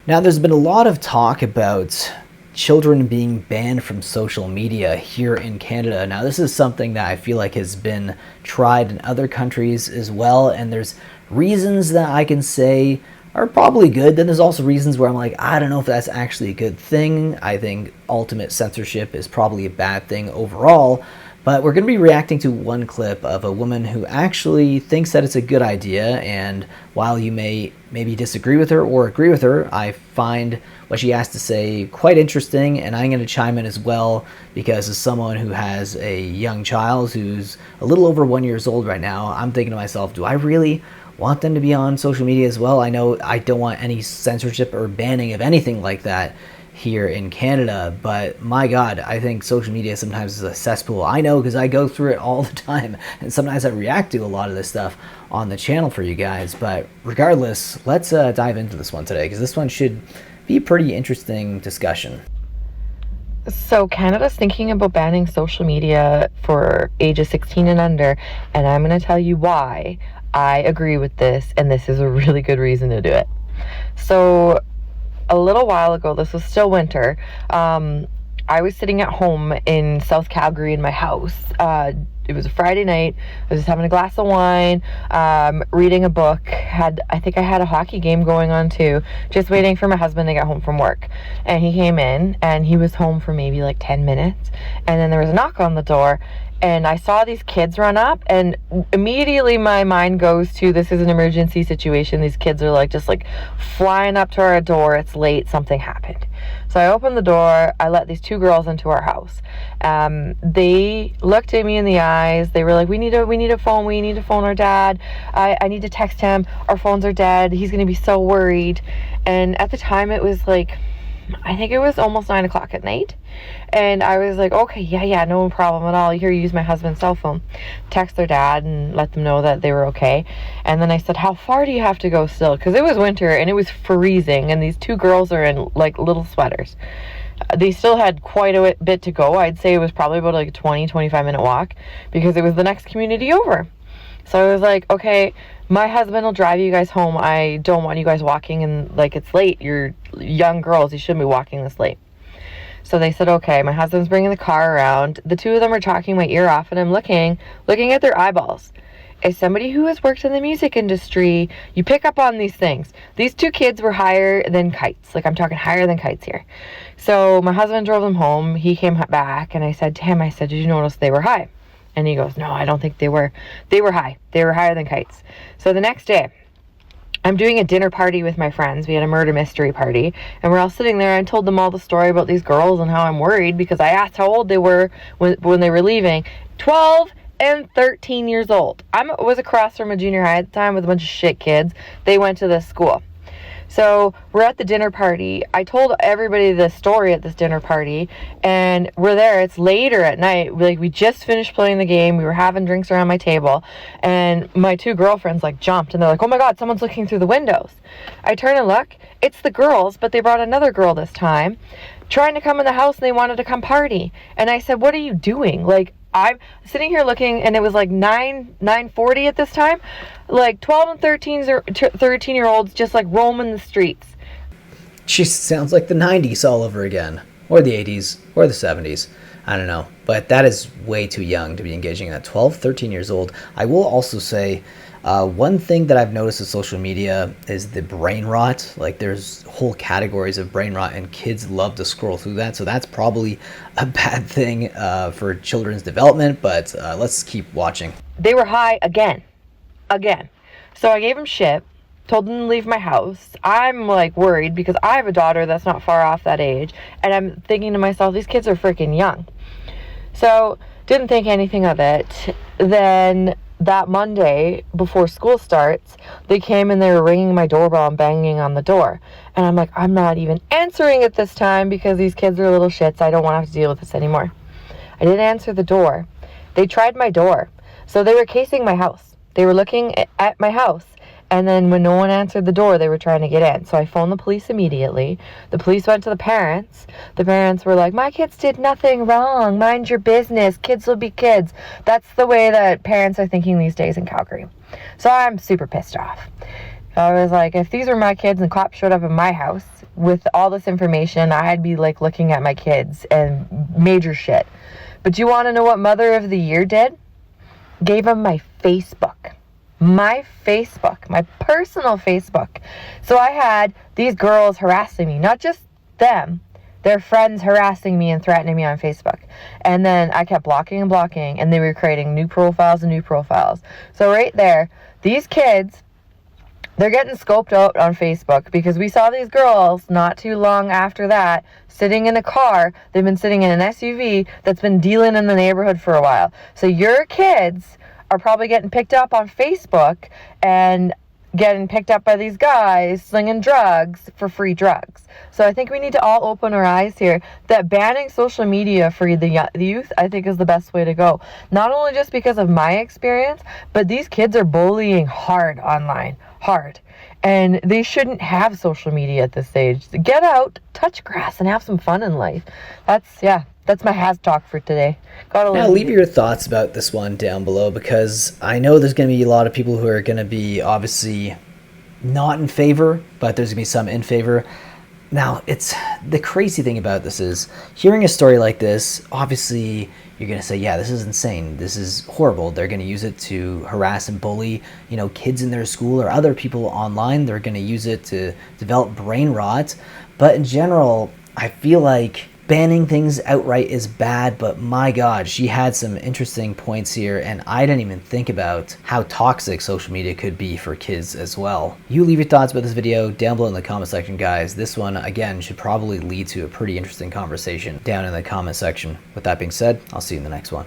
Now, there's been a lot of talk about children being banned from social media here in Canada. Now, this is something that I feel like has been tried in other countries as well, and there's reasons that I can say are probably good. Then there's also reasons where I'm like, I don't know if that's actually a good thing. I think ultimate censorship is probably a bad thing overall. But we're going to be reacting to one clip of a woman who actually thinks that it's a good idea, and while you may maybe disagree with her or agree with her, I find what she has to say quite interesting, and I'm going to chime in as well because as someone who has a young child who's a little over 1 year old right now, I'm thinking to myself, do I really want them to be on social media as well? I know I don't want any censorship or banning of anything like that here in Canada, but my God, I think social media sometimes is a cesspool. I know because I go through it all the time, and sometimes I react to a lot of this stuff on the channel for you guys. But regardless, let's dive into this one today because this one should be a pretty interesting discussion. So Canada's thinking about banning social media for ages 16 and under, and I'm going to tell you why I agree with this, and this is a really good reason to do it. So a little while ago, this was still winter, I was sitting at home in South Calgary in my house. It was a Friday night. I was just having a glass of wine, reading a book. I think I had a hockey game going on too, just waiting for my husband to get home from work. And he came in, and he was home for maybe like 10 minutes. And then there was a knock on the door, and I saw these kids run up, and immediately my mind goes to, this is an emergency situation. These kids are just flying up to our door. It's late. Something happened. So I opened the door. I let these two girls into our house. They looked at me in the eyes. They were like, we need a phone. We need to phone our dad. I need to text him. Our phones are dead. He's going to be so worried. And at the time it was I think it was almost 9 o'clock at night. And I was like, okay, yeah, no problem at all. Here, use my husband's cell phone. Text their dad and let them know that they were okay. And then I said, how far do you have to go still? Because it was winter and it was freezing. And these two girls are in little sweaters. They still had quite a bit to go. I'd say it was probably about a 25-minute walk because it was the next community over. So I was like, okay, my husband will drive you guys home. I don't want you guys walking and it's late. You're young girls. You shouldn't be walking this late. So they said, okay. My husband's bringing the car around. The two of them are talking my ear off, and I'm looking at their eyeballs. As somebody who has worked in the music industry, you pick up on these things. These two kids were higher than kites. I'm talking higher than kites here. So my husband drove them home. He came back, and I said to him, did you notice they were high? And he goes, no, I don't think they were. They were high. They were higher than kites. So the next day, I'm doing a dinner party with my friends. We had a murder mystery party, and we're all sitting there. I told them all the story about these girls and how I'm worried because I asked how old they were when they were leaving. 12 and 13 years old. I was across from a junior high at the time with a bunch of shit kids. They went to this school. So we're at the dinner party. I told everybody the story at this dinner party, and we're there. It's later at night. We just finished playing the game. We were having drinks around my table, and my two girlfriends jumped, and they're like, oh my God, someone's looking through the windows. I turn and look. It's the girls, but they brought another girl this time, trying to come in the house, and they wanted to come party. And I said, what are you doing? I'm sitting here looking, and it was 9:40 at this time. 12 and 13-year-olds just roaming the streets. She sounds like the 90s all over again, or the 80s, or the 70s. I don't know, but that is way too young to be engaging in that. 12, 13 years old. I will also say one thing that I've noticed with social media is the brain rot. There's whole categories of brain rot, and kids love to scroll through that. So that's probably a bad thing for children's development, but let's keep watching. They were high again. So I gave them shit, told them to leave my house. I'm worried because I have a daughter that's not far off that age, and I'm thinking to myself, these kids are freaking young. So didn't think anything of it. Then that Monday before school starts, they came and they were ringing my doorbell and banging on the door. And I'm like, I'm not even answering it this time because these kids are little shits. I don't want to have to deal with this anymore. I didn't answer the door. They tried my door. So they were casing my house. They were looking at my house. And then when no one answered the door, they were trying to get in. So I phoned the police immediately. The police went to the parents. The parents were like, my kids did nothing wrong. Mind your business. Kids will be kids. That's the way that parents are thinking these days in Calgary. So I'm super pissed off. I was like, if these were my kids and cops showed up in my house with all this information, I'd be like looking at my kids and major shit. But you want to know what Mother of the Year did? Gave them my Facebook. My Facebook, my personal Facebook. So I had these girls harassing me, not just them, their friends harassing me and threatening me on Facebook. And then I kept blocking and blocking, and they were creating new profiles and new profiles. So right there, these kids, they're getting scoped out on Facebook because we saw these girls not too long after that sitting in a car. They've been sitting in an SUV that's been dealing in the neighborhood for a while. So your kids are probably getting picked up on Facebook and getting picked up by these guys slinging drugs for free drugs. So I think we need to all open our eyes here that banning social media for the youth, I think, is the best way to go. Not only just because of my experience, but these kids are bullying hard online. Hard. And they shouldn't have social media at this age. Get out, touch grass, and have some fun in life. That's my has talk for today. Now, leave your thoughts about this one down below, because I know there's going to be a lot of people who are going to be obviously not in favor, but there's going to be some in favor. Now, it's the crazy thing about this is hearing a story like this, obviously you're going to say, yeah, this is insane. This is horrible. They're going to use it to harass and bully, kids in their school or other people online. They're going to use it to develop brain rot. But in general, I feel like banning things outright is bad, but my God, she had some interesting points here, and I didn't even think about how toxic social media could be for kids as well. You leave your thoughts about this video down below in the comment section, guys. This one, again, should probably lead to a pretty interesting conversation down in the comment section. With that being said, I'll see you in the next one.